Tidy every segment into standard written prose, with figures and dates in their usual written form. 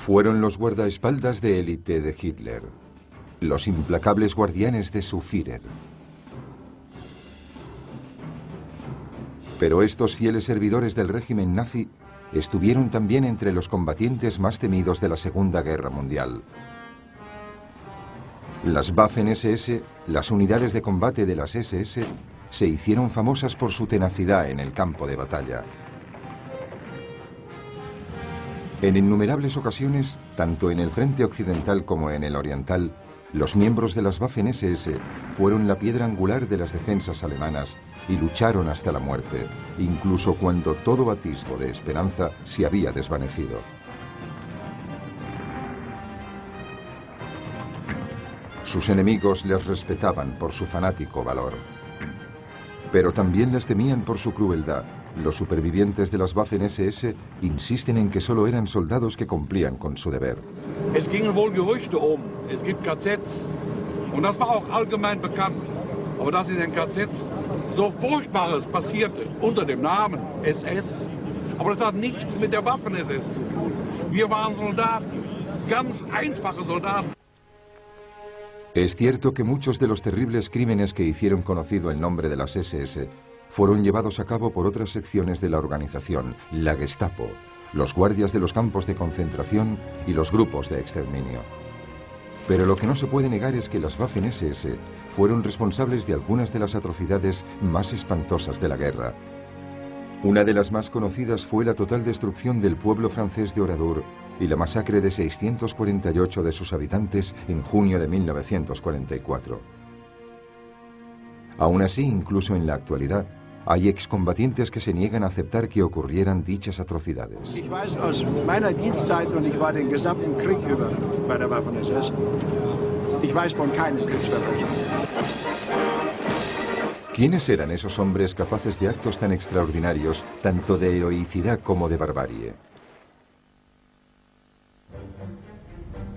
Fueron los guardaespaldas de élite de Hitler, los implacables guardianes de su Führer. Pero estos fieles servidores del régimen nazi estuvieron también entre los combatientes más temidos de la Segunda Guerra Mundial. Las Waffen-SS, las unidades de combate de las SS, se hicieron famosas por su tenacidad en el campo de batalla. En innumerables ocasiones, tanto en el frente occidental como en el oriental, los miembros de las Waffen-SS fueron la piedra angular de las defensas alemanas y lucharon hasta la muerte, incluso cuando todo atisbo de esperanza se había desvanecido. Sus enemigos les respetaban por su fanático valor, pero también les temían por su crueldad. Los supervivientes de las Waffen-SS insisten en que solo eran soldados que cumplían con su deber. Es gingen wohl Gerüchte es gibt KZs und das war auch allgemein bekannt. Aber dass in den KZs so Furchtbares passierte unter dem Namen SS, aber das hat nichts mit der Waffen-SS zu tun. Wir waren Soldaten, ganz einfache Soldaten. Es cierto que muchos de los terribles crímenes que hicieron conocido el nombre de las SS fueron llevados a cabo por otras secciones de la organización, la Gestapo, los guardias de los campos de concentración y los grupos de exterminio. Pero lo que no se puede negar es que las Waffen-SS fueron responsables de algunas de las atrocidades más espantosas de la guerra. Una de las más conocidas fue la total destrucción del pueblo francés de Oradour y la masacre de 648 de sus habitantes en junio de 1944. Aún así, incluso en la actualidad, hay excombatientes que se niegan a aceptar que ocurrieran dichas atrocidades. Ich weiß aus meiner Dienstzeit, und ich war den gesamten Krieg über bei der Waffen-SS, ich weiß von keinem Kriegsverbrechen. ¿Quiénes eran esos hombres capaces de actos tan extraordinarios, tanto de heroicidad como de barbarie?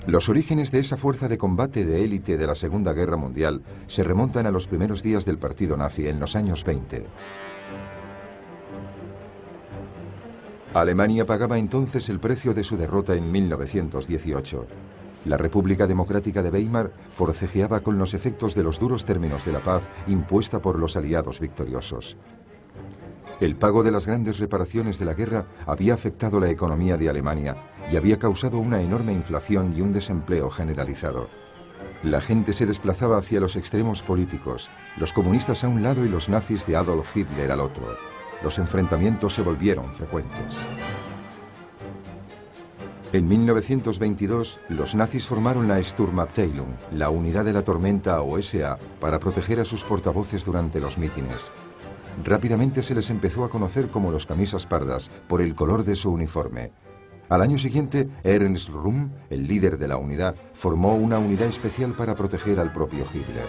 Los orígenes de esa fuerza de combate de élite de la Segunda Guerra Mundial se remontan a los primeros días del partido nazi en los años 20. Alemania pagaba entonces el precio de su derrota en 1918. La República Democrática de Weimar forcejeaba con los efectos de los duros términos de la paz impuesta por los aliados victoriosos. El pago de las grandes reparaciones de la guerra había afectado la economía de Alemania y había causado una enorme inflación y un desempleo generalizado. La gente se desplazaba hacia los extremos políticos, los comunistas a un lado y los nazis de Adolf Hitler al otro. Los enfrentamientos se volvieron frecuentes. En 1922, los nazis formaron la Sturmabteilung, la unidad de la tormenta o SA, para proteger a sus portavoces durante los mítines. Rápidamente se les empezó a conocer como los camisas pardas por el color de su uniforme. Al año siguiente, Ernst Röhm, el líder de la unidad, formó una unidad especial para proteger al propio Hitler.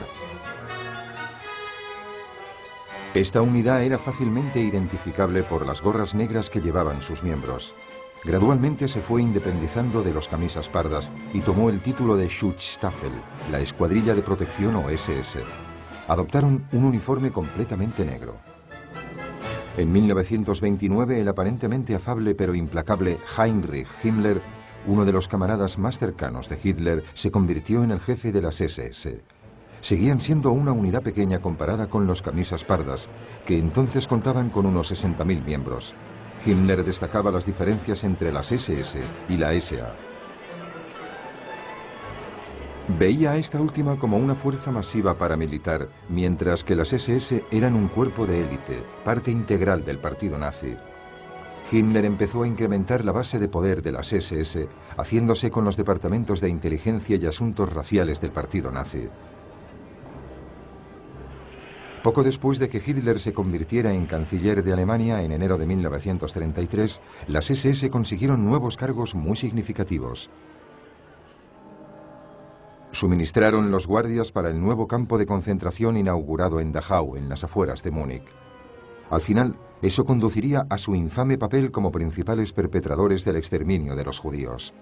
Esta unidad era fácilmente identificable por las gorras negras que llevaban sus miembros. Gradualmente se fue independizando de los camisas pardas y tomó el título de Schutzstaffel, la escuadrilla de protección o SS. Adoptaron un uniforme completamente negro. En 1929, el aparentemente afable pero implacable Heinrich Himmler, uno de los camaradas más cercanos de Hitler, se convirtió en el jefe de las SS. Seguían siendo una unidad pequeña comparada con los camisas pardas, que entonces contaban con unos 60.000 miembros. Himmler destacaba las diferencias entre las SS y la SA. Veía a esta última como una fuerza masiva paramilitar, mientras que las SS eran un cuerpo de élite, parte integral del partido nazi. Himmler empezó a incrementar la base de poder de las SS, haciéndose con los departamentos de inteligencia y asuntos raciales del partido nazi. Poco después de que Hitler se convirtiera en canciller de Alemania en enero de 1933, las SS consiguieron nuevos cargos muy significativos. Suministraron los guardias para el nuevo campo de concentración inaugurado en Dachau, en las afueras de Múnich. Al final, eso conduciría a su infame papel como principales perpetradores del exterminio de los judíos.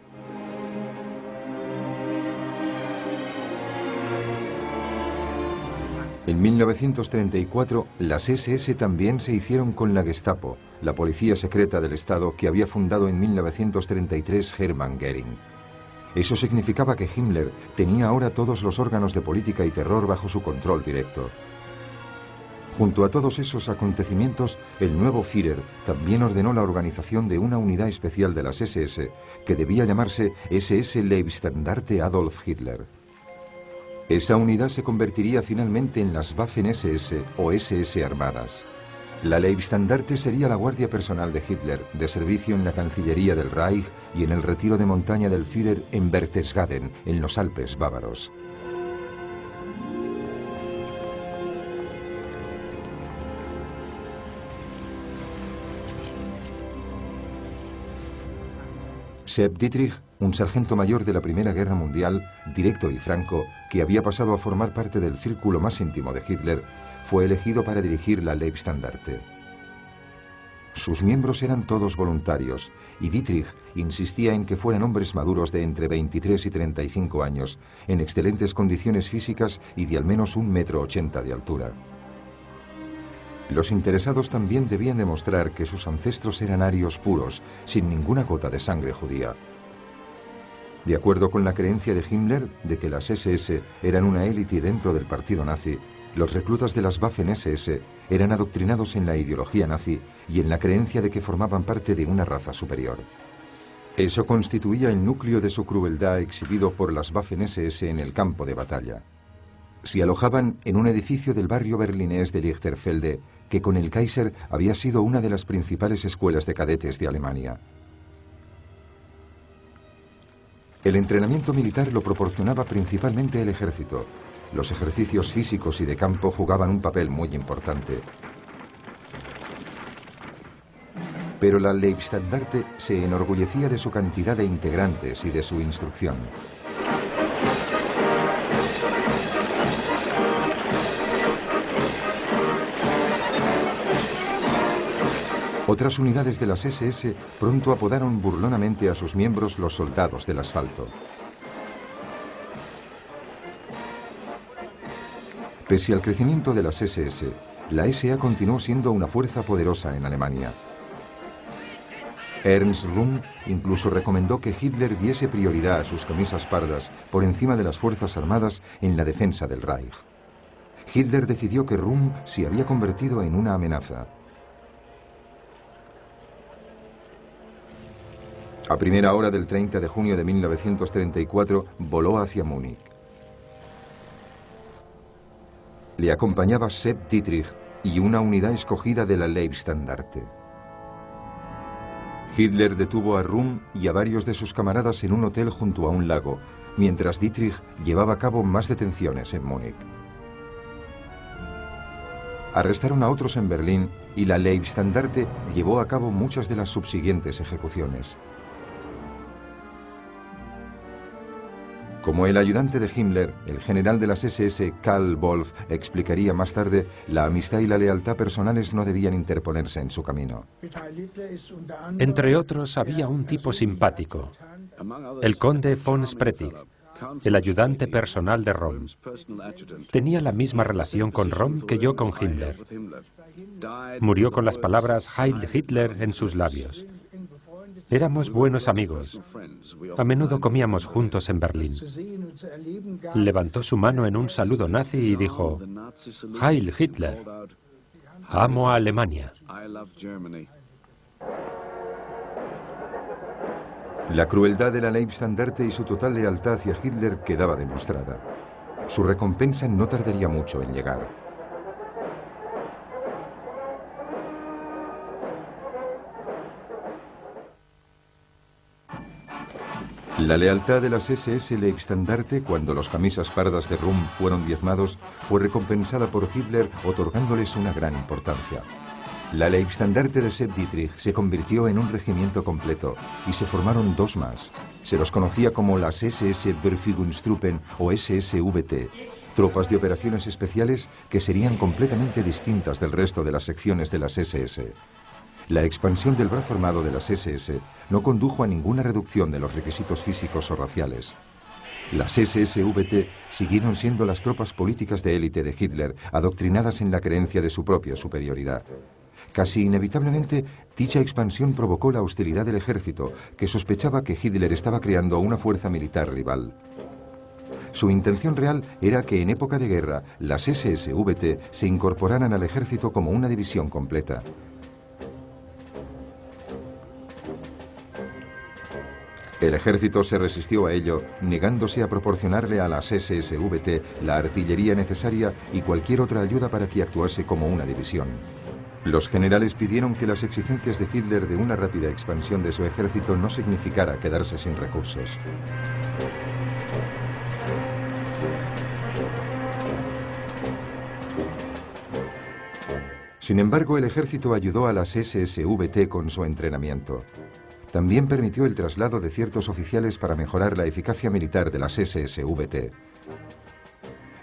En 1934, las SS también se hicieron con la Gestapo, la policía secreta del Estado que había fundado en 1933 Hermann Göring. Eso significaba que Himmler tenía ahora todos los órganos de política y terror bajo su control directo. Junto a todos esos acontecimientos, el nuevo Führer también ordenó la organización de una unidad especial de las SS que debía llamarse SS Leibstandarte Adolf Hitler. Esa unidad se convertiría finalmente en las Waffen-SS o SS Armadas. La Leibstandarte sería la guardia personal de Hitler, de servicio en la Cancillería del Reich y en el retiro de montaña del Führer en Berchtesgaden, en los Alpes bávaros. Sepp Dietrich, un sargento mayor de la Primera Guerra Mundial, directo y franco, que había pasado a formar parte del círculo más íntimo de Hitler, fue elegido para dirigir la Leibstandarte. Sus miembros eran todos voluntarios, y Dietrich insistía en que fueran hombres maduros de entre 23 y 35 años, en excelentes condiciones físicas y de al menos 1,80 m de altura. Los interesados también debían demostrar que sus ancestros eran arios puros, sin ninguna gota de sangre judía. De acuerdo con la creencia de Himmler de que las SS eran una élite dentro del partido nazi, los reclutas de las Waffen-SS eran adoctrinados en la ideología nazi y en la creencia de que formaban parte de una raza superior. Eso constituía el núcleo de su crueldad exhibido por las Waffen-SS en el campo de batalla. Se alojaban en un edificio del barrio berlinés de Lichterfelde, que con el Kaiser había sido una de las principales escuelas de cadetes de Alemania. El entrenamiento militar lo proporcionaba principalmente el ejército. Los ejercicios físicos y de campo jugaban un papel muy importante. Pero la Leibstandarte se enorgullecía de su cantidad de integrantes y de su instrucción. Otras unidades de las SS pronto apodaron burlonamente a sus miembros los soldados del asfalto. Pese al crecimiento de las SS, la SA continuó siendo una fuerza poderosa en Alemania. Ernst Röhm incluso recomendó que Hitler diese prioridad a sus camisas pardas por encima de las fuerzas armadas en la defensa del Reich. Hitler decidió que Röhm se había convertido en una amenaza. A primera hora del 30 de junio de 1934 voló hacia Múnich. Le acompañaba Sepp Dietrich y una unidad escogida de la Leibstandarte. Hitler detuvo a Röhm y a varios de sus camaradas en un hotel junto a un lago, mientras Dietrich llevaba a cabo más detenciones en Múnich. Arrestaron a otros en Berlín y la Leibstandarte llevó a cabo muchas de las subsiguientes ejecuciones. Como el ayudante de Himmler, el general de las SS, Karl Wolf, explicaría más tarde, la amistad y la lealtad personales no debían interponerse en su camino. Entre otros, había un tipo simpático, el conde von Sprettig, el ayudante personal de Röhm. Tenía la misma relación con Röhm que yo con Himmler. Murió con las palabras Heil Hitler en sus labios. Éramos buenos amigos. A menudo comíamos juntos en Berlín. Levantó su mano en un saludo nazi y dijo: Heil Hitler. Amo a Alemania. La crueldad de la Leibstandarte y su total lealtad hacia Hitler quedaba demostrada. Su recompensa no tardaría mucho en llegar. La lealtad de las SS Leibstandarte, cuando los camisas pardas de Röhm fueron diezmados, fue recompensada por Hitler otorgándoles una gran importancia. La Leibstandarte de Sepp Dietrich se convirtió en un regimiento completo y se formaron dos más. Se los conocía como las SS Verfügungstruppen o SSVT, tropas de operaciones especiales que serían completamente distintas del resto de las secciones de las SS. La expansión del brazo armado de las SS no condujo a ninguna reducción de los requisitos físicos o raciales. Las SSVT siguieron siendo las tropas políticas de élite de Hitler, adoctrinadas en la creencia de su propia superioridad. Casi inevitablemente, dicha expansión provocó la hostilidad del ejército, que sospechaba que Hitler estaba creando una fuerza militar rival. Su intención real era que en época de guerra las SSVT se incorporaran al ejército como una división completa. El ejército se resistió a ello, negándose a proporcionarle a las SSVT la artillería necesaria y cualquier otra ayuda para que actuase como una división. Los generales pidieron que las exigencias de Hitler de una rápida expansión de su ejército no significara quedarse sin recursos. Sin embargo, el ejército ayudó a las SSVT con su entrenamiento. También permitió el traslado de ciertos oficiales para mejorar la eficacia militar de las SSVT.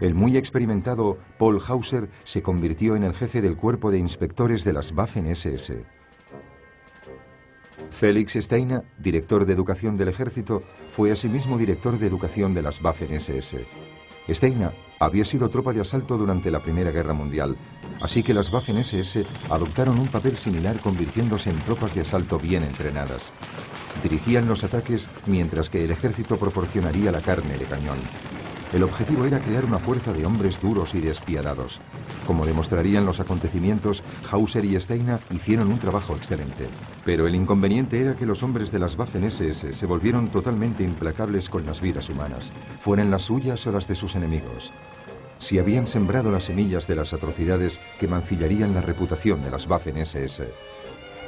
El muy experimentado Paul Hauser se convirtió en el jefe del cuerpo de inspectores de las Waffen-SS. Felix Steiner, director de educación del ejército, fue asimismo director de educación de las Waffen-SS. Steiner había sido tropa de asalto durante la Primera Guerra Mundial, así que las Waffen-SS adoptaron un papel similar convirtiéndose en tropas de asalto bien entrenadas. Dirigían los ataques mientras que el ejército proporcionaría la carne de cañón. El objetivo era crear una fuerza de hombres duros y despiadados. Como demostrarían los acontecimientos, Hauser y Steiner hicieron un trabajo excelente. Pero el inconveniente era que los hombres de las Waffen-SS se volvieron totalmente implacables con las vidas humanas, fueran las suyas o las de sus enemigos. Si habían sembrado las semillas de las atrocidades que mancillarían la reputación de las Waffen-SS.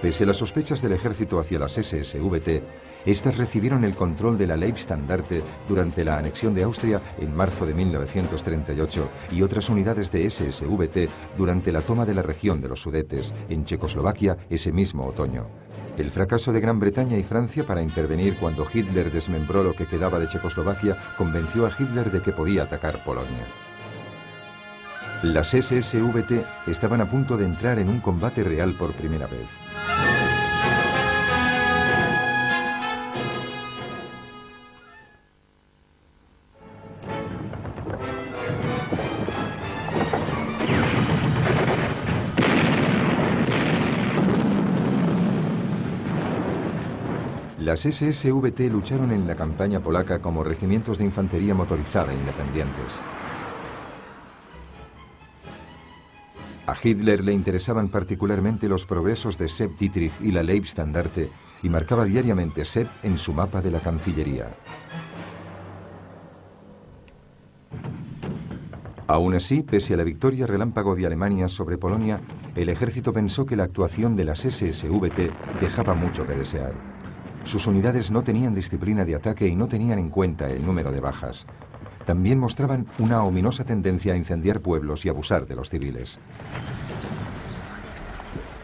Pese a las sospechas del ejército hacia las SSVT, estas recibieron el control de la Leibstandarte durante la anexión de Austria en marzo de 1938 y otras unidades de SSVT durante la toma de la región de los Sudetes en Checoslovaquia ese mismo otoño. El fracaso de Gran Bretaña y Francia para intervenir cuando Hitler desmembró lo que quedaba de Checoslovaquia convenció a Hitler de que podía atacar Polonia. Las SSVT estaban a punto de entrar en un combate real por primera vez. Las SSVT lucharon en la campaña polaca como regimientos de infantería motorizada independientes. A Hitler le interesaban particularmente los progresos de Sepp Dietrich y la Leibstandarte y marcaba diariamente Sepp en su mapa de la Cancillería. Aún así, pese a la victoria relámpago de Alemania sobre Polonia, el ejército pensó que la actuación de las SSVT dejaba mucho que desear. Sus unidades no tenían disciplina de ataque y no tenían en cuenta el número de bajas. También mostraban una ominosa tendencia a incendiar pueblos y abusar de los civiles.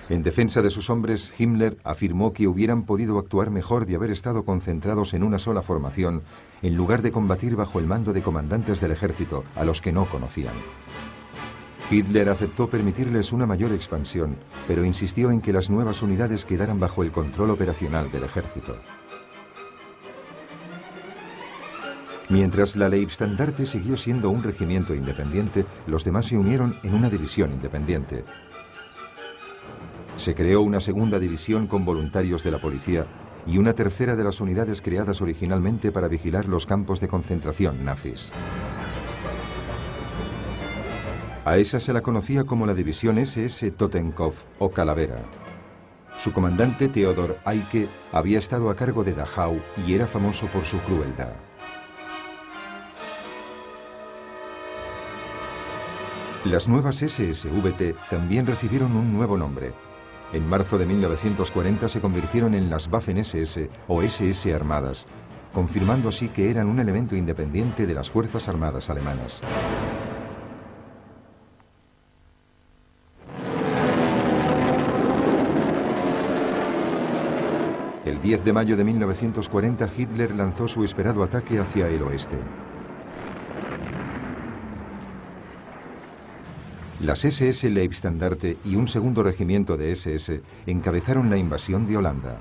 En defensa de sus hombres, Himmler afirmó que hubieran podido actuar mejor de haber estado concentrados en una sola formación, en lugar de combatir bajo el mando de comandantes del ejército, a los que no conocían. Hitler aceptó permitirles una mayor expansión, pero insistió en que las nuevas unidades quedaran bajo el control operacional del ejército. Mientras la Leibstandarte siguió siendo un regimiento independiente, los demás se unieron en una división independiente. Se creó una segunda división con voluntarios de la policía y una tercera de las unidades creadas originalmente para vigilar los campos de concentración nazis. A esa se la conocía como la división SS Totenkopf o Calavera. Su comandante, Theodor Eicke, había estado a cargo de Dachau y era famoso por su crueldad. Las nuevas SSVT también recibieron un nuevo nombre. En marzo de 1940 se convirtieron en las Waffen-SS o SS Armadas, confirmando así que eran un elemento independiente de las Fuerzas Armadas alemanas. El 10 de mayo de 1940 Hitler lanzó su esperado ataque hacia el oeste. Las SS Leibstandarte y un segundo regimiento de SS encabezaron la invasión de Holanda.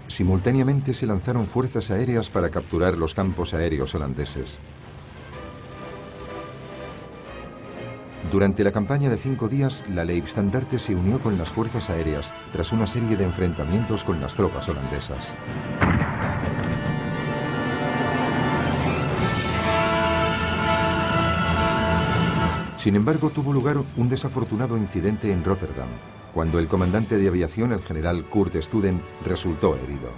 Simultáneamente se lanzaron fuerzas aéreas para capturar los campos aéreos holandeses. Durante la campaña de 5 días, la Leibstandarte se unió con las fuerzas aéreas tras una serie de enfrentamientos con las tropas holandesas. Sin embargo, tuvo lugar un desafortunado incidente en Rotterdam, cuando el comandante de aviación, el general Kurt Student, resultó herido.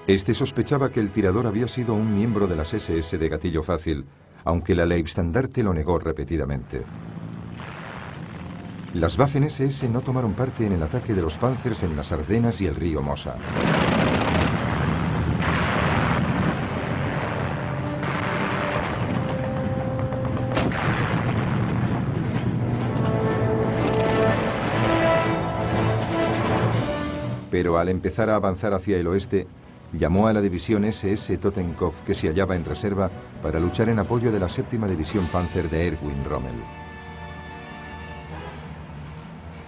Este sospechaba que el tirador había sido un miembro de las SS de gatillo fácil, aunque la Leibstandarte lo negó repetidamente. Las Waffen-SS no tomaron parte en el ataque de los Panzers en las Ardenas y el río Mosa. Pero al empezar a avanzar hacia el oeste, llamó a la división SS Totenkopf, que se hallaba en reserva, para luchar en apoyo de la 7ª División Panzer de Erwin Rommel.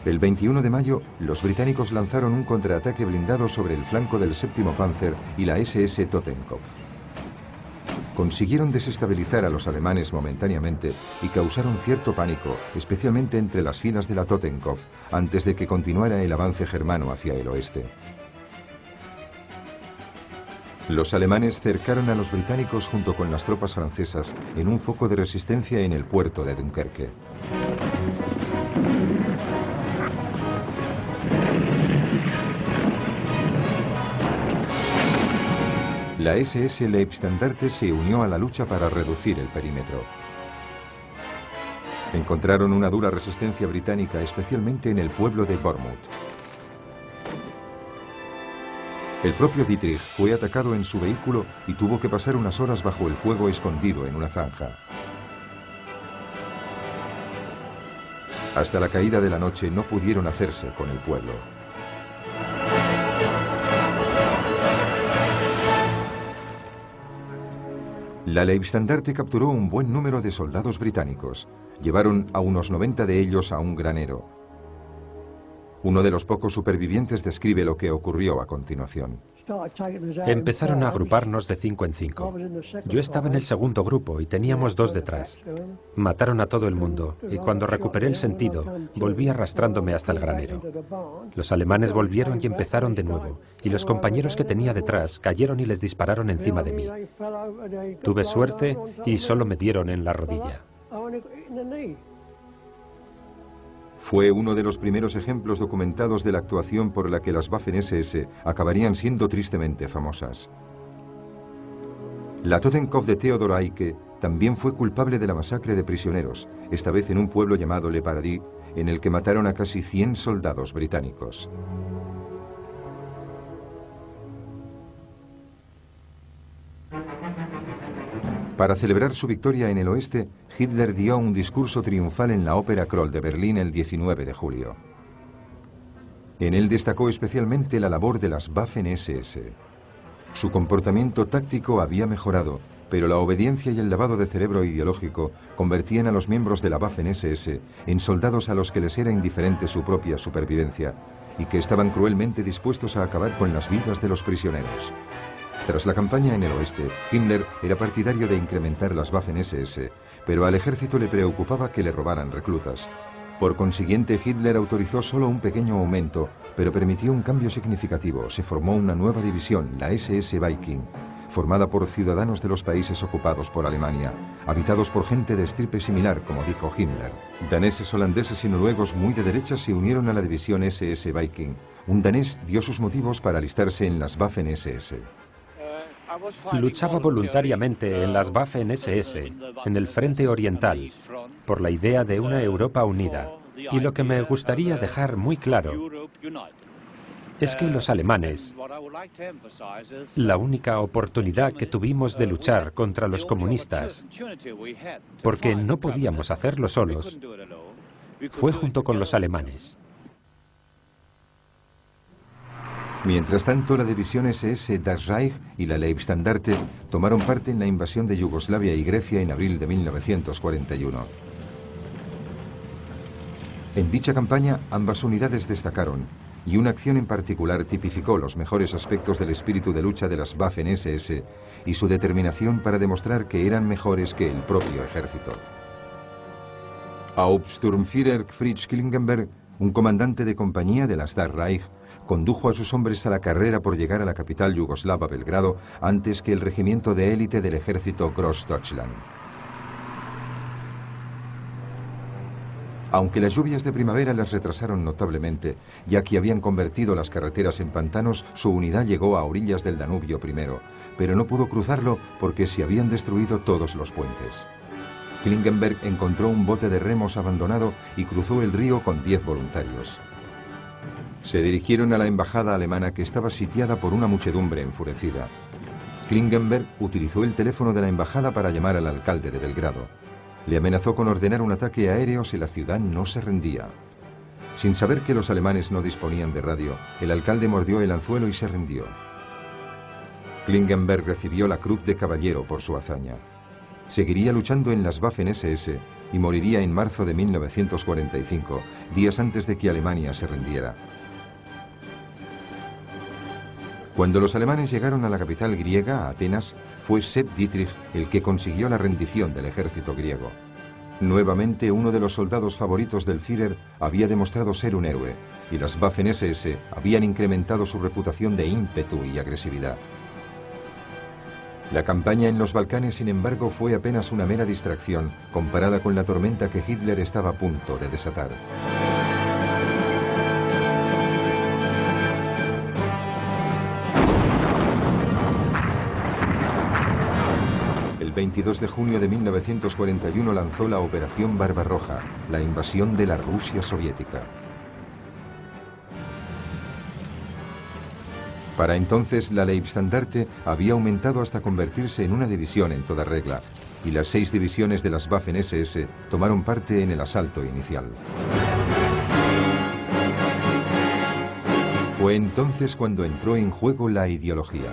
El 21 de mayo, los británicos lanzaron un contraataque blindado sobre el flanco del 7º Panzer y la SS Totenkopf. Consiguieron desestabilizar a los alemanes momentáneamente y causaron cierto pánico, especialmente entre las filas de la Totenkopf, antes de que continuara el avance germano hacia el oeste. Los alemanes cercaron a los británicos junto con las tropas francesas en un foco de resistencia en el puerto de Dunkerque. La SS Leibstandarte se unió a la lucha para reducir el perímetro. Encontraron una dura resistencia británica, especialmente en el pueblo de Bournemouth. El propio Dietrich fue atacado en su vehículo y tuvo que pasar unas horas bajo el fuego escondido en una zanja. Hasta la caída de la noche no pudieron hacerse con el pueblo. La Leibstandarte capturó un buen número de soldados británicos. Llevaron a unos 90 de ellos a un granero. Uno de los pocos supervivientes describe lo que ocurrió a continuación. Empezaron a agruparnos de 5 en 5. Yo estaba en el segundo grupo y teníamos 2 detrás. Mataron a todo el mundo y cuando recuperé el sentido, volví arrastrándome hasta el granero. Los alemanes volvieron y empezaron de nuevo, y los compañeros que tenía detrás cayeron y les dispararon encima de mí. Tuve suerte y solo me dieron en la rodilla. Fue uno de los primeros ejemplos documentados de la actuación por la que las Waffen-SS acabarían siendo tristemente famosas. La Totenkopf de Theodor Eicke también fue culpable de la masacre de prisioneros, esta vez en un pueblo llamado Le Paradis, en el que mataron a casi 100 soldados británicos. Para celebrar su victoria en el oeste, Hitler dio un discurso triunfal en la Ópera Kroll de Berlín el 19 de julio. En él destacó especialmente la labor de las Waffen-SS. Su comportamiento táctico había mejorado, pero la obediencia y el lavado de cerebro ideológico convertían a los miembros de la Waffen-SS en soldados a los que les era indiferente su propia supervivencia y que estaban cruelmente dispuestos a acabar con las vidas de los prisioneros. Tras la campaña en el oeste, Himmler era partidario de incrementar las Waffen-SS, pero al ejército le preocupaba que le robaran reclutas. Por consiguiente, Hitler autorizó solo un pequeño aumento, pero permitió un cambio significativo. Se formó una nueva división, la SS Viking, formada por ciudadanos de los países ocupados por Alemania, habitados por gente de estirpe similar, como dijo Himmler. Daneses, holandeses y noruegos muy de derecha se unieron a la división SS Viking. Un danés dio sus motivos para alistarse en las Waffen-SS. Luchaba voluntariamente en las Waffen-SS, en el frente oriental, por la idea de una Europa unida. Y lo que me gustaría dejar muy claro es que los alemanes, la única oportunidad que tuvimos de luchar contra los comunistas, porque no podíamos hacerlo solos, fue junto con los alemanes. Mientras tanto, la división SS Das Reich y la Leibstandarte tomaron parte en la invasión de Yugoslavia y Grecia en abril de 1941. En dicha campaña, ambas unidades destacaron, y una acción en particular tipificó los mejores aspectos del espíritu de lucha de las Waffen-SS y su determinación para demostrar que eran mejores que el propio ejército. Hauptsturmführer Fritz Klingenberg, un comandante de compañía del Star Reich, condujo a sus hombres a la carrera por llegar a la capital yugoslava, Belgrado, antes que el regimiento de élite del ejército Großdeutschland. Aunque las lluvias de primavera les retrasaron notablemente, ya que habían convertido las carreteras en pantanos, su unidad llegó a orillas del Danubio primero, pero no pudo cruzarlo porque se habían destruido todos los puentes. Klingenberg encontró un bote de remos abandonado y cruzó el río con 10 voluntarios. Se dirigieron a la embajada alemana, que estaba sitiada por una muchedumbre enfurecida. Klingenberg utilizó el teléfono de la embajada para llamar al alcalde de Belgrado. Le amenazó con ordenar un ataque aéreo si la ciudad no se rendía. Sin saber que los alemanes no disponían de radio, el alcalde mordió el anzuelo y se rindió. Klingenberg recibió la Cruz de Caballero por su hazaña. Seguiría luchando en las Waffen-SS y moriría en marzo de 1945, días antes de que Alemania se rindiera. Cuando los alemanes llegaron a la capital griega, Atenas, fue Sepp Dietrich el que consiguió la rendición del ejército griego. Nuevamente, uno de los soldados favoritos del Führer había demostrado ser un héroe, y las Waffen-SS habían incrementado su reputación de ímpetu y agresividad. La campaña en los Balcanes, sin embargo, fue apenas una mera distracción comparada con la tormenta que Hitler estaba a punto de desatar. El 22 de junio de 1941 lanzó la Operación Barbarroja, la invasión de la Rusia soviética. Para entonces, la Leibstandarte había aumentado hasta convertirse en una división en toda regla, y las 6 divisiones de las Waffen-SS tomaron parte en el asalto inicial. Fue entonces cuando entró en juego la ideología.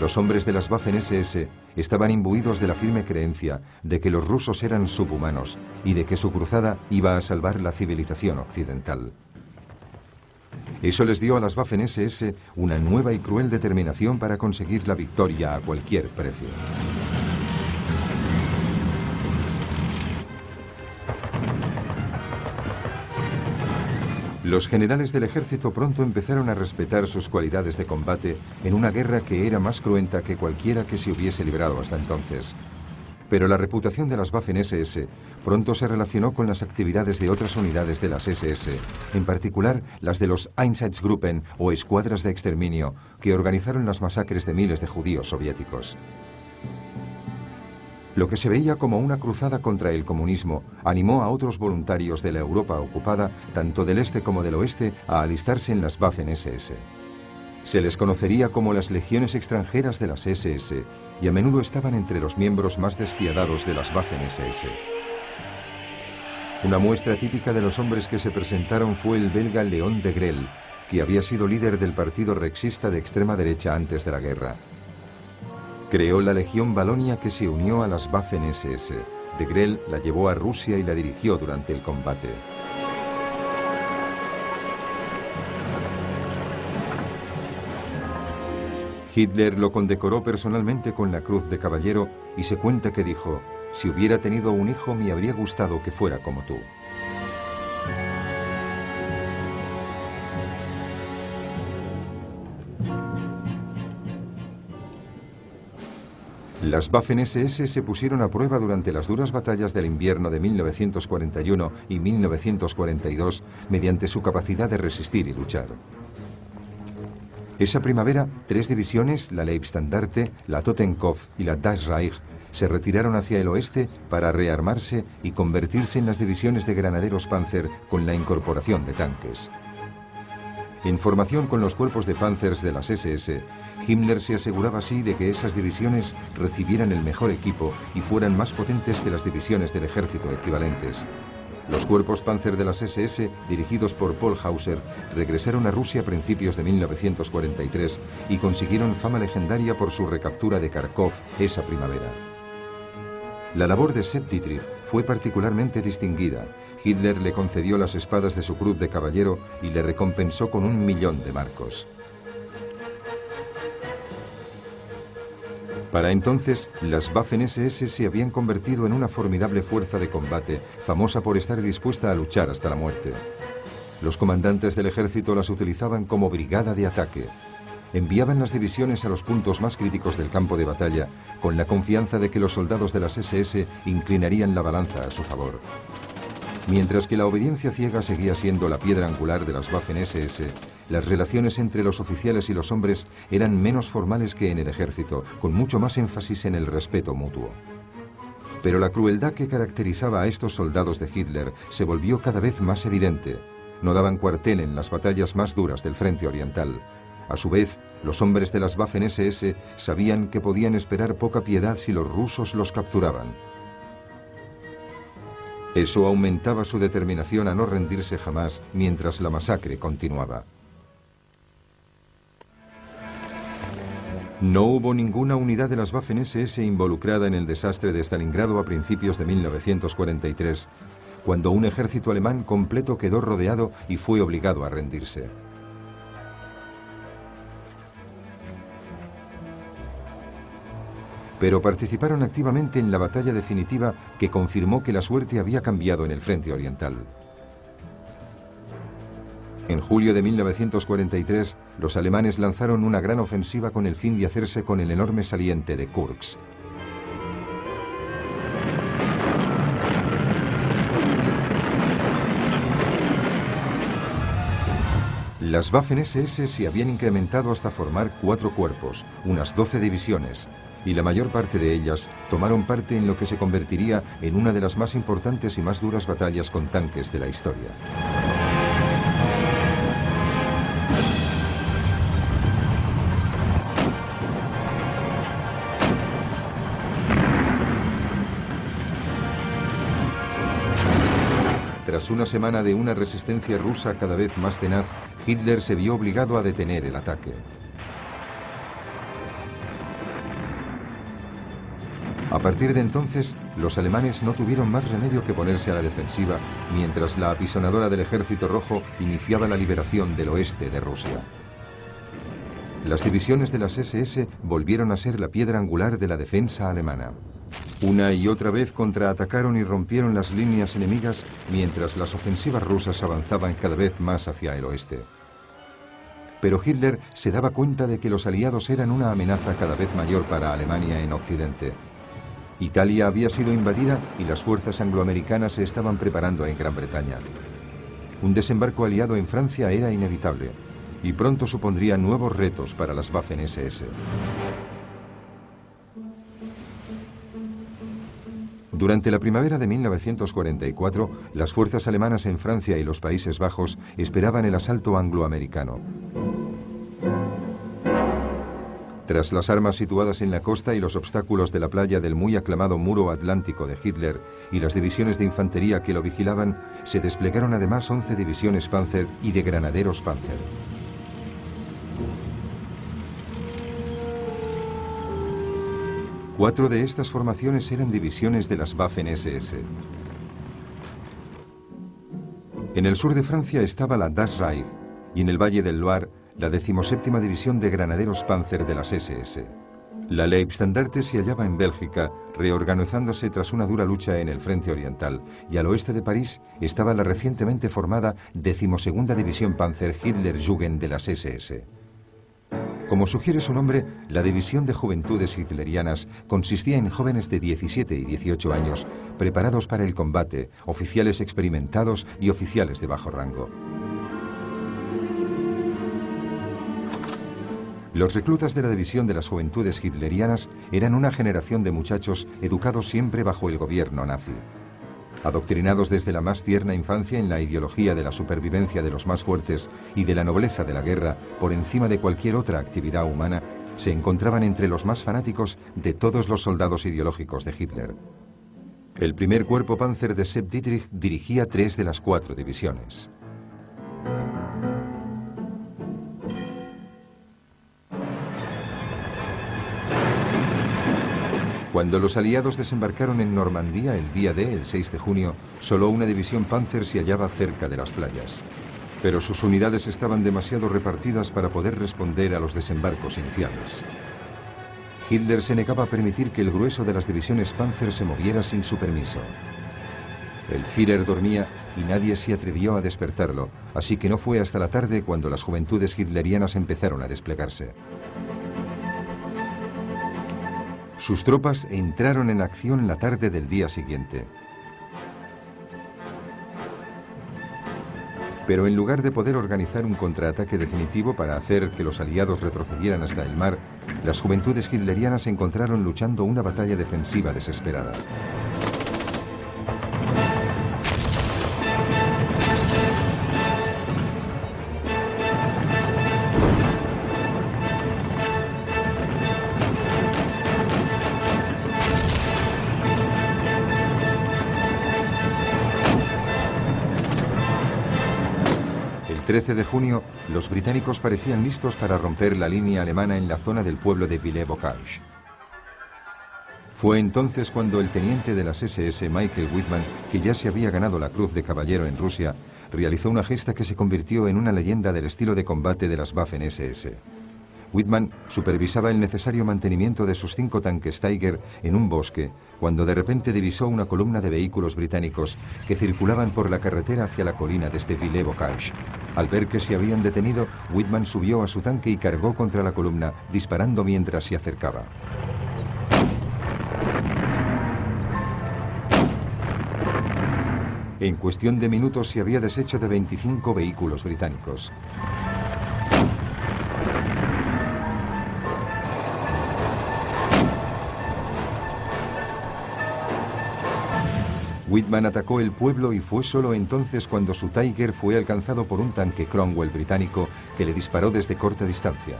Los hombres de las Waffen-SS estaban imbuidos de la firme creencia de que los rusos eran subhumanos y de que su cruzada iba a salvar la civilización occidental. Eso les dio a las Waffen-SS una nueva y cruel determinación para conseguir la victoria a cualquier precio. Los generales del ejército pronto empezaron a respetar sus cualidades de combate en una guerra que era más cruenta que cualquiera que se hubiese librado hasta entonces. Pero la reputación de las Waffen-SS pronto se relacionó con las actividades de otras unidades de las SS, en particular las de los Einsatzgruppen o escuadras de exterminio, que organizaron las masacres de miles de judíos soviéticos. Lo que se veía como una cruzada contra el comunismo animó a otros voluntarios de la Europa ocupada, tanto del este como del oeste, a alistarse en las Waffen-SS. Se les conocería como las legiones extranjeras de las SS y a menudo estaban entre los miembros más despiadados de las Waffen-SS. Una muestra típica de los hombres que se presentaron fue el belga Leon de Grelle, que había sido líder del partido rexista de extrema derecha antes de la guerra. Creó la Legión Valonia, que se unió a las Waffen-SS. De Grelle la llevó a Rusia y la dirigió durante el combate. Hitler lo condecoró personalmente con la Cruz de Caballero y se cuenta que dijo: «Si hubiera tenido un hijo, me habría gustado que fuera como tú». Las Waffen-SS se pusieron a prueba durante las duras batallas del invierno de 1941 y 1942 mediante su capacidad de resistir y luchar. Esa primavera, 3 divisiones, la Leibstandarte, la Totenkopf y la Das Reich, se retiraron hacia el oeste para rearmarse y convertirse en las divisiones de granaderos Panzer con la incorporación de tanques. En formación con los cuerpos de Panzers de las SS, Himmler se aseguraba así de que esas divisiones recibieran el mejor equipo y fueran más potentes que las divisiones del ejército equivalentes. Los cuerpos Panzer de las SS, dirigidos por Paul Hauser, regresaron a Rusia a principios de 1943 y consiguieron fama legendaria por su recaptura de Kharkov esa primavera. La labor de Sepp Dietrich fue particularmente distinguida. Hitler le concedió las espadas de su Cruz de Caballero y le recompensó con 1.000.000 de marcos. Para entonces, las Waffen-SS se habían convertido en una formidable fuerza de combate, famosa por estar dispuesta a luchar hasta la muerte. Los comandantes del ejército las utilizaban como brigada de ataque. Enviaban las divisiones a los puntos más críticos del campo de batalla, con la confianza de que los soldados de las SS inclinarían la balanza a su favor. Mientras que la obediencia ciega seguía siendo la piedra angular de las Waffen-SS, las relaciones entre los oficiales y los hombres eran menos formales que en el ejército, con mucho más énfasis en el respeto mutuo. Pero la crueldad que caracterizaba a estos soldados de Hitler se volvió cada vez más evidente. No daban cuartel en las batallas más duras del frente oriental. A su vez, los hombres de las Waffen-SS sabían que podían esperar poca piedad si los rusos los capturaban. Eso aumentaba su determinación a no rendirse jamás mientras la masacre continuaba. No hubo ninguna unidad de las Waffen-SS involucrada en el desastre de Stalingrado a principios de 1943, cuando un ejército alemán completo quedó rodeado y fue obligado a rendirse. Pero participaron activamente en la batalla definitiva que confirmó que la suerte había cambiado en el frente oriental. En julio de 1943, los alemanes lanzaron una gran ofensiva con el fin de hacerse con el enorme saliente de Kursk. Las Waffen-SS se habían incrementado hasta formar 4 cuerpos, unas 12 divisiones, y la mayor parte de ellas tomaron parte en lo que se convertiría en una de las más importantes y más duras batallas con tanques de la historia. Tras una semana de una resistencia rusa cada vez más tenaz, Hitler se vio obligado a detener el ataque. A partir de entonces, los alemanes no tuvieron más remedio que ponerse a la defensiva, mientras la apisonadora del Ejército Rojo iniciaba la liberación del oeste de Rusia. Las divisiones de las SS volvieron a ser la piedra angular de la defensa alemana. Una y otra vez contraatacaron y rompieron las líneas enemigas, mientras las ofensivas rusas avanzaban cada vez más hacia el oeste. Pero Hitler se daba cuenta de que los aliados eran una amenaza cada vez mayor para Alemania en Occidente. Italia había sido invadida y las fuerzas angloamericanas se estaban preparando en Gran Bretaña. Un desembarco aliado en Francia era inevitable y pronto supondría nuevos retos para las Waffen-SS. Durante la primavera de 1944, las fuerzas alemanas en Francia y los Países Bajos esperaban el asalto angloamericano. Tras las armas situadas en la costa y los obstáculos de la playa del muy aclamado muro atlántico de Hitler y las divisiones de infantería que lo vigilaban, se desplegaron además 11 divisiones Panzer y de granaderos Panzer. Cuatro de estas formaciones eran divisiones de las Waffen-SS. En el sur de Francia estaba la Das Reich y en el Valle del Loire la 17ª División de Granaderos Panzer de las SS. La Leibstandarte se hallaba en Bélgica, reorganizándose tras una dura lucha en el frente oriental, y al oeste de París estaba la recientemente formada 12ª División Panzer Hitlerjugend de las SS. Como sugiere su nombre, la División de Juventudes Hitlerianas consistía en jóvenes de 17 y 18 años preparados para el combate, oficiales experimentados y oficiales de bajo rango. Los reclutas de la División de las Juventudes Hitlerianas eran una generación de muchachos educados siempre bajo el gobierno nazi. Adoctrinados desde la más tierna infancia en la ideología de la supervivencia de los más fuertes y de la nobleza de la guerra por encima de cualquier otra actividad humana, se encontraban entre los más fanáticos de todos los soldados ideológicos de Hitler. El primer cuerpo Panzer de Sepp Dietrich dirigía 3 de las 4 divisiones. Cuando los aliados desembarcaron en Normandía el día D, el 6 de junio, solo una división Panzer se hallaba cerca de las playas. Pero sus unidades estaban demasiado repartidas para poder responder a los desembarcos iniciales. Hitler se negaba a permitir que el grueso de las divisiones Panzer se moviera sin su permiso. El Führer dormía y nadie se atrevió a despertarlo, así que no fue hasta la tarde cuando las juventudes hitlerianas empezaron a desplegarse. Sus tropas entraron en acción la tarde del día siguiente. Pero en lugar de poder organizar un contraataque definitivo para hacer que los aliados retrocedieran hasta el mar, las juventudes hitlerianas se encontraron luchando una batalla defensiva desesperada. El 13 de junio, los británicos parecían listos para romper la línea alemana en la zona del pueblo de Villers-Bocage. Fue entonces cuando el teniente de las SS, Michael Wittmann, que ya se había ganado la Cruz de Caballero en Rusia, realizó una gesta que se convirtió en una leyenda del estilo de combate de las Waffen-SS. Wittmann supervisaba el necesario mantenimiento de sus 5 tanques Tiger en un bosque, cuando de repente divisó una columna de vehículos británicos que circulaban por la carretera hacia la colina desde Villers-Bocage. Al ver que se habían detenido, Wittmann subió a su tanque y cargó contra la columna, disparando mientras se acercaba. En cuestión de minutos se había deshecho de 25 vehículos británicos. Wittmann atacó el pueblo y fue solo entonces cuando su Tiger fue alcanzado por un tanque Cromwell británico que le disparó desde corta distancia.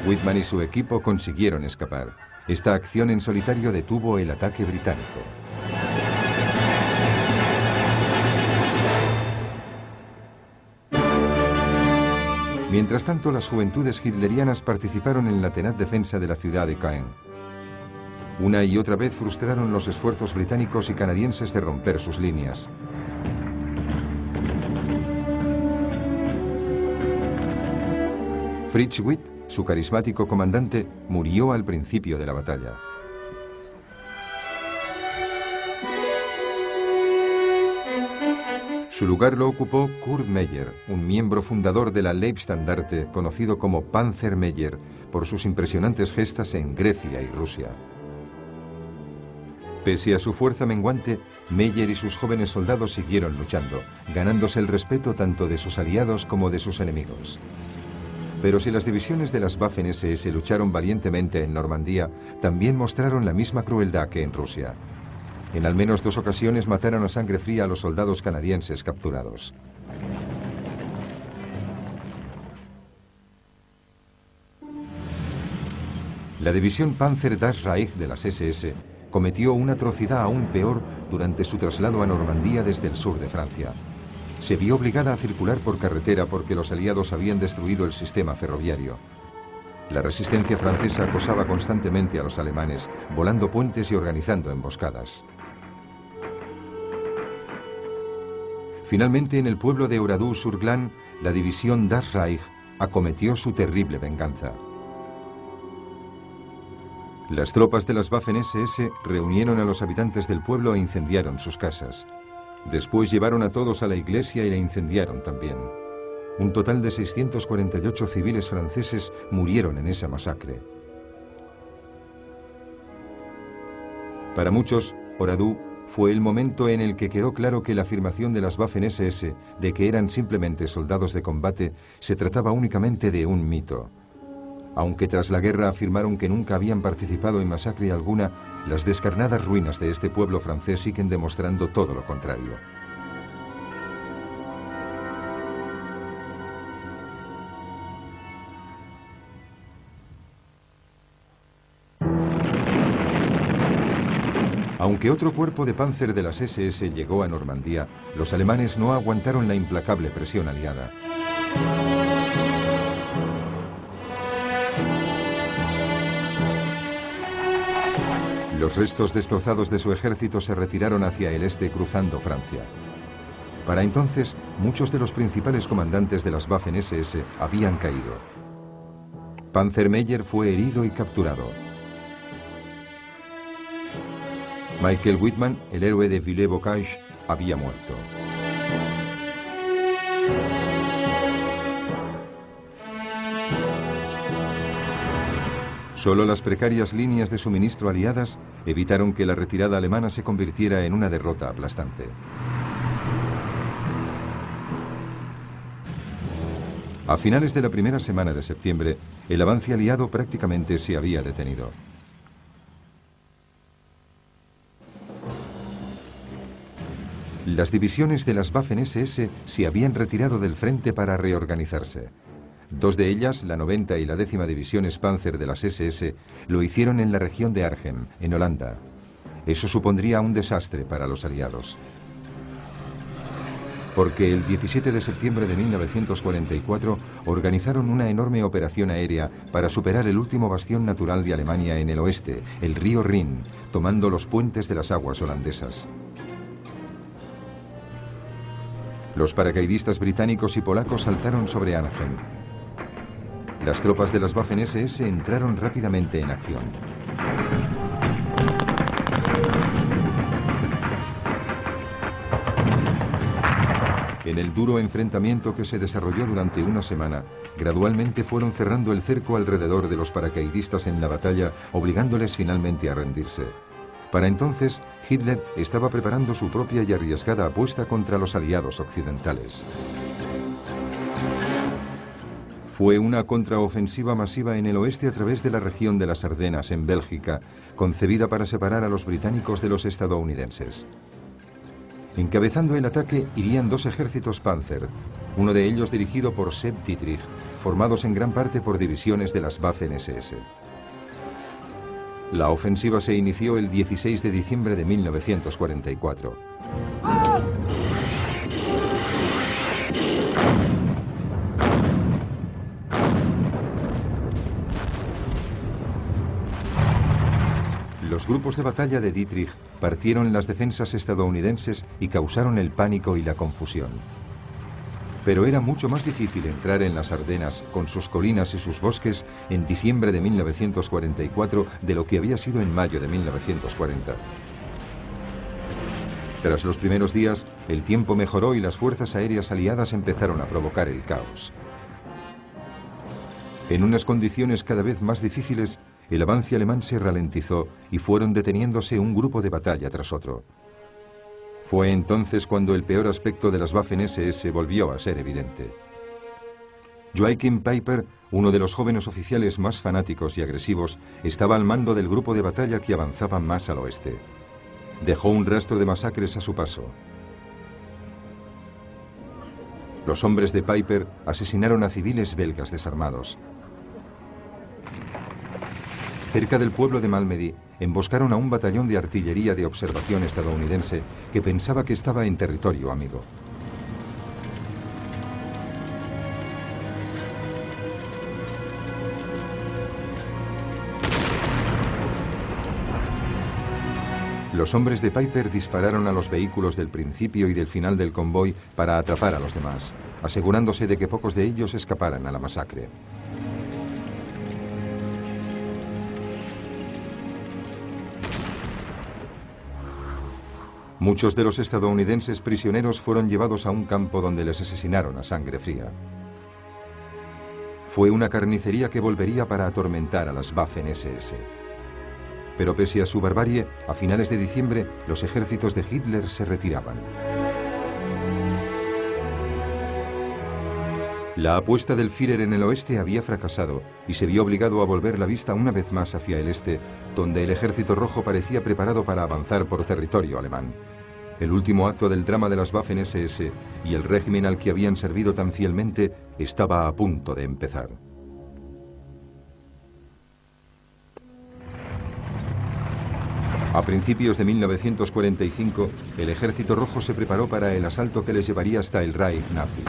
Wittmann y su equipo consiguieron escapar. Esta acción en solitario detuvo el ataque británico. Mientras tanto, las juventudes hitlerianas participaron en la tenaz defensa de la ciudad de Caen. Una y otra vez frustraron los esfuerzos británicos y canadienses de romper sus líneas. Fritz Witt, su carismático comandante, murió al principio de la batalla. Su lugar lo ocupó Kurt Meyer, un miembro fundador de la Leibstandarte, conocido como Panzer Meyer, por sus impresionantes gestas en Grecia y Rusia. Pese a su fuerza menguante, Meyer y sus jóvenes soldados siguieron luchando, ganándose el respeto tanto de sus aliados como de sus enemigos. Pero si las divisiones de las Waffen-SS lucharon valientemente en Normandía, también mostraron la misma crueldad que en Rusia. En al menos 2 ocasiones mataron a sangre fría a los soldados canadienses capturados. La división Panzer Das Reich de las SS cometió una atrocidad aún peor durante su traslado a Normandía desde el sur de Francia. Se vio obligada a circular por carretera porque los aliados habían destruido el sistema ferroviario. La resistencia francesa acosaba constantemente a los alemanes, volando puentes y organizando emboscadas. Finalmente, en el pueblo de Oradour-sur-Glane, la división Das Reich acometió su terrible venganza. Las tropas de las Waffen-SS reunieron a los habitantes del pueblo e incendiaron sus casas. Después llevaron a todos a la iglesia y la incendiaron también. Un total de 648 civiles franceses murieron en esa masacre. Para muchos, Oradour fue el momento en el que quedó claro que la afirmación de las Waffen-SS de que eran simplemente soldados de combate se trataba únicamente de un mito. Aunque tras la guerra afirmaron que nunca habían participado en masacre alguna, las descarnadas ruinas de este pueblo francés siguen demostrando todo lo contrario. Aunque otro cuerpo de Panzer de las SS llegó a Normandía, los alemanes no aguantaron la implacable presión aliada. Los restos destrozados de su ejército se retiraron hacia el este cruzando Francia. Para entonces, muchos de los principales comandantes de las Waffen-SS habían caído. Panzermeyer fue herido y capturado. Michael Wittmann, el héroe de Villers-Bocage, había muerto. Solo las precarias líneas de suministro aliadas evitaron que la retirada alemana se convirtiera en una derrota aplastante. A finales de la primera semana de septiembre, el avance aliado prácticamente se había detenido. Las divisiones de las Waffen-SS se habían retirado del frente para reorganizarse. Dos de ellas, la 90 y la 10ª División Panzer de las SS, lo hicieron en la región de Arnhem, en Holanda. Eso supondría un desastre para los aliados. Porque el 17 de septiembre de 1944 organizaron una enorme operación aérea para superar el último bastión natural de Alemania en el oeste, el río Rin, tomando los puentes de las aguas holandesas. Los paracaidistas británicos y polacos saltaron sobre Arnhem. Las tropas de las Waffen-SS entraron rápidamente en acción. En el duro enfrentamiento que se desarrolló durante una semana, gradualmente fueron cerrando el cerco alrededor de los paracaidistas en la batalla, obligándoles finalmente a rendirse. Para entonces, Hitler estaba preparando su propia y arriesgada apuesta contra los aliados occidentales. Fue una contraofensiva masiva en el oeste a través de la región de las Ardenas, en Bélgica, concebida para separar a los británicos de los estadounidenses. Encabezando el ataque irían dos ejércitos Panzer, uno de ellos dirigido por Sepp Dietrich, formados en gran parte por divisiones de las Waffen-SS. La ofensiva se inició el 16 de diciembre de 1944. Los grupos de batalla de Dietrich partieron las defensas estadounidenses y causaron el pánico y la confusión. Pero era mucho más difícil entrar en las Ardenas, con sus colinas y sus bosques, en diciembre de 1944 de lo que había sido en mayo de 1940. Tras los primeros días, el tiempo mejoró y las fuerzas aéreas aliadas empezaron a provocar el caos. En unas condiciones cada vez más difíciles, el avance alemán se ralentizó y fueron deteniéndose un grupo de batalla tras otro. Fue entonces cuando el peor aspecto de las Waffen-SS volvió a ser evidente. Joachim Peiper, uno de los jóvenes oficiales más fanáticos y agresivos, estaba al mando del grupo de batalla que avanzaba más al oeste. Dejó un rastro de masacres a su paso. Los hombres de Peiper asesinaron a civiles belgas desarmados. Cerca del pueblo de Malmedy, emboscaron a un batallón de artillería de observación estadounidense que pensaba que estaba en territorio amigo. Los hombres de Peiper dispararon a los vehículos del principio y del final del convoy para atrapar a los demás, asegurándose de que pocos de ellos escaparan a la masacre. Muchos de los estadounidenses prisioneros fueron llevados a un campo donde les asesinaron a sangre fría. Fue una carnicería que volvería para atormentar a las Waffen-SS. Pero pese a su barbarie, a finales de diciembre, los ejércitos de Hitler se retiraban. La apuesta del Führer en el oeste había fracasado y se vio obligado a volver la vista una vez más hacia el este, donde el ejército rojo parecía preparado para avanzar por territorio alemán. El último acto del drama de las Waffen-SS y el régimen al que habían servido tan fielmente estaba a punto de empezar. A principios de 1945, el ejército rojo se preparó para el asalto que les llevaría hasta el Reich nazi.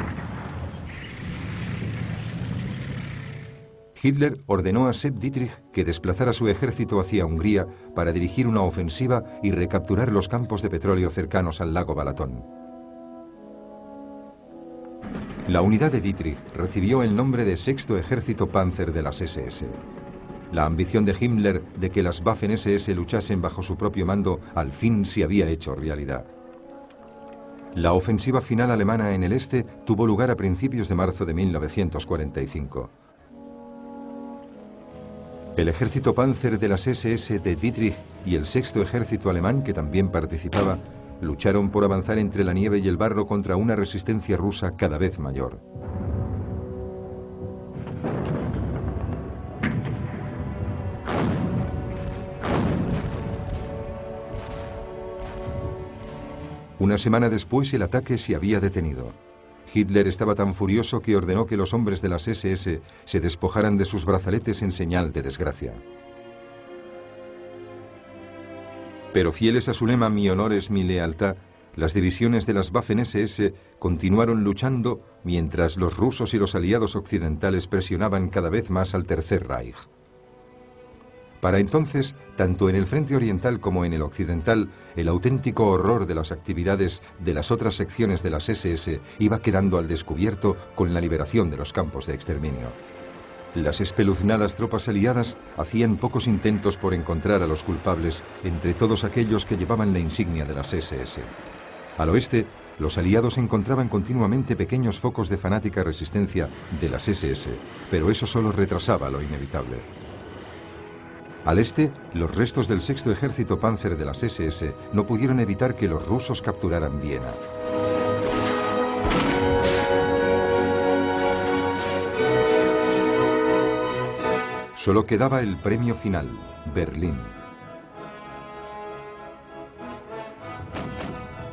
Hitler ordenó a Sepp Dietrich que desplazara su ejército hacia Hungría para dirigir una ofensiva y recapturar los campos de petróleo cercanos al lago Balatón. La unidad de Dietrich recibió el nombre de Sexto Ejército Panzer de las SS. La ambición de Himmler de que las Waffen-SS luchasen bajo su propio mando al fin se había hecho realidad. La ofensiva final alemana en el este tuvo lugar a principios de marzo de 1945. El ejército Panzer de las SS de Dietrich y el Sexto Ejército Alemán, que también participaba, lucharon por avanzar entre la nieve y el barro contra una resistencia rusa cada vez mayor. Una semana después el ataque se había detenido. Hitler estaba tan furioso que ordenó que los hombres de las SS se despojaran de sus brazaletes en señal de desgracia. Pero fieles a su lema "Mi honor es mi lealtad", las divisiones de las Waffen-SS continuaron luchando mientras los rusos y los aliados occidentales presionaban cada vez más al Tercer Reich. Para entonces, tanto en el frente oriental como en el occidental, el auténtico horror de las actividades de las otras secciones de las SS iba quedando al descubierto con la liberación de los campos de exterminio. Las espeluznadas tropas aliadas hacían pocos intentos por encontrar a los culpables entre todos aquellos que llevaban la insignia de las SS. Al oeste, los aliados encontraban continuamente pequeños focos de fanática resistencia de las SS, pero eso solo retrasaba lo inevitable. Al este, los restos del Sexto Ejército Panzer de las SS no pudieron evitar que los rusos capturaran Viena. Solo quedaba el premio final, Berlín.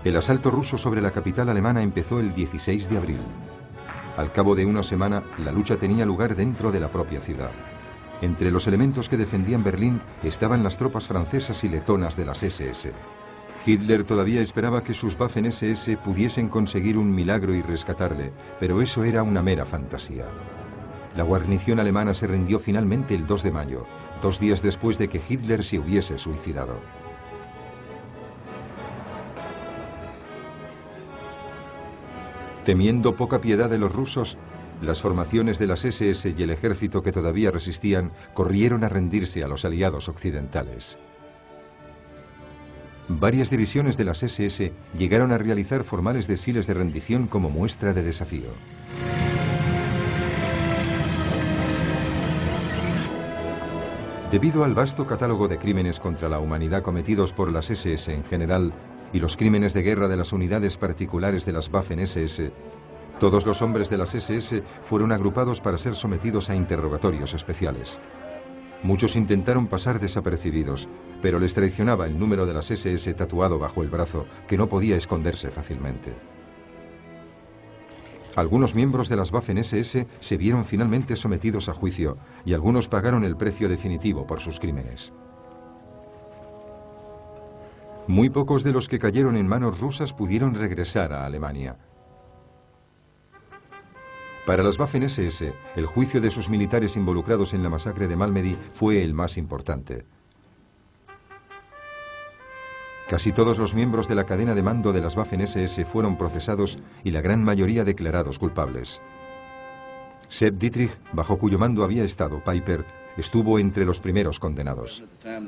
El asalto ruso sobre la capital alemana empezó el 16 de abril. Al cabo de una semana, la lucha tenía lugar dentro de la propia ciudad. Entre los elementos que defendían Berlín estaban las tropas francesas y letonas de las SS. Hitler todavía esperaba que sus Waffen-SS pudiesen conseguir un milagro y rescatarle, pero eso era una mera fantasía. La guarnición alemana se rindió finalmente el 2 de mayo, 2 días después de que Hitler se hubiese suicidado. Temiendo poca piedad de los rusos, las formaciones de las SS y el ejército que todavía resistían corrieron a rendirse a los aliados occidentales. Varias divisiones de las SS llegaron a realizar formales desfiles de rendición como muestra de desafío. Debido al vasto catálogo de crímenes contra la humanidad cometidos por las SS en general y los crímenes de guerra de las unidades particulares de las Waffen-SS, todos los hombres de las SS fueron agrupados para ser sometidos a interrogatorios especiales. Muchos intentaron pasar desapercibidos, pero les traicionaba el número de las SS tatuado bajo el brazo, que no podía esconderse fácilmente. Algunos miembros de las Waffen-SS se vieron finalmente sometidos a juicio y algunos pagaron el precio definitivo por sus crímenes. Muy pocos de los que cayeron en manos rusas pudieron regresar a Alemania. Para las Waffen-SS, el juicio de sus militares involucrados en la masacre de Malmedy fue el más importante. Casi todos los miembros de la cadena de mando de las Waffen-SS fueron procesados y la gran mayoría declarados culpables. Sepp Dietrich, bajo cuyo mando había estado Peiper, estuvo entre los primeros condenados.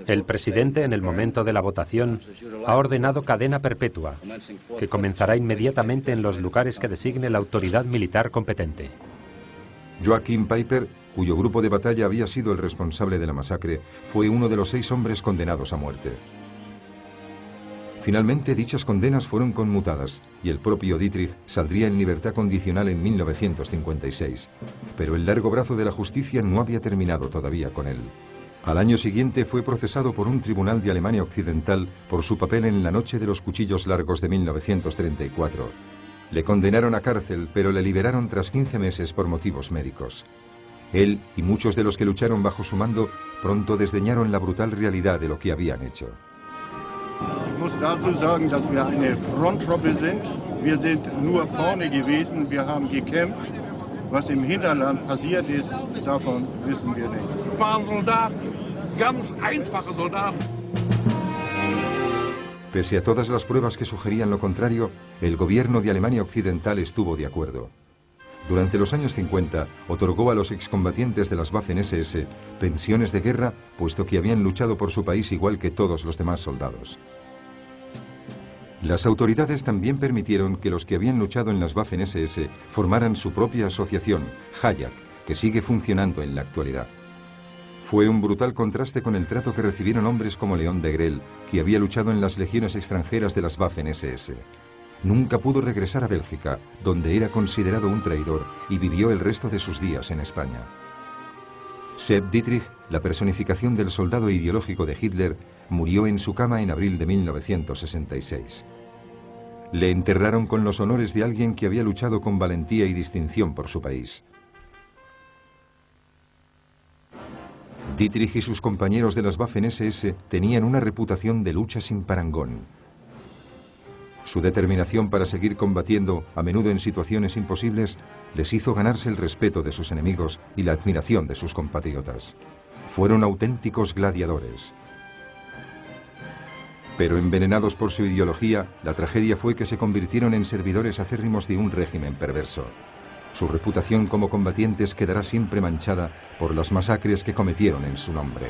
El presidente, en el momento de la votación, ha ordenado cadena perpetua, que comenzará inmediatamente en los lugares que designe la autoridad militar competente. Joachim Peiper, cuyo grupo de batalla había sido el responsable de la masacre, fue uno de los 6 hombres condenados a muerte. Finalmente, dichas condenas fueron conmutadas y el propio Dietrich saldría en libertad condicional en 1956. Pero el largo brazo de la justicia no había terminado todavía con él. Al año siguiente fue procesado por un tribunal de Alemania Occidental por su papel en la Noche de los Cuchillos Largos de 1934. Le condenaron a cárcel, pero le liberaron tras 15 meses por motivos médicos. Él y muchos de los que lucharon bajo su mando pronto desdeñaron la brutal realidad de lo que habían hecho. Ich muss dazu sagen, dass wir eine Fronttruppe sind. Wir sind nur vorne gewesen, wir haben gekämpft. Was im Hinterland passiert ist, davon wissen wir nichts. Wir waren Soldaten, ganz einfache Soldaten. Pese a todas las pruebas que sugerían lo contrario, el gobierno de Alemania Occidental estuvo de acuerdo. Durante los años 50, otorgó a los excombatientes de las Waffen-SS pensiones de guerra, puesto que habían luchado por su país igual que todos los demás soldados. Las autoridades también permitieron que los que habían luchado en las Waffen-SS formaran su propia asociación, Hayek, que sigue funcionando en la actualidad. Fue un brutal contraste con el trato que recibieron hombres como León Degrelle, que había luchado en las legiones extranjeras de las Waffen-SS. Nunca pudo regresar a Bélgica, donde era considerado un traidor, y vivió el resto de sus días en España. Sepp Dietrich, la personificación del soldado ideológico de Hitler, murió en su cama en abril de 1966. Le enterraron con los honores de alguien que había luchado con valentía y distinción por su país. Dietrich y sus compañeros de las Waffen-SS tenían una reputación de lucha sin parangón. Su determinación para seguir combatiendo, a menudo en situaciones imposibles, les hizo ganarse el respeto de sus enemigos y la admiración de sus compatriotas. Fueron auténticos gladiadores. Pero envenenados por su ideología, la tragedia fue que se convirtieron en servidores acérrimos de un régimen perverso. Su reputación como combatientes quedará siempre manchada por las masacres que cometieron en su nombre.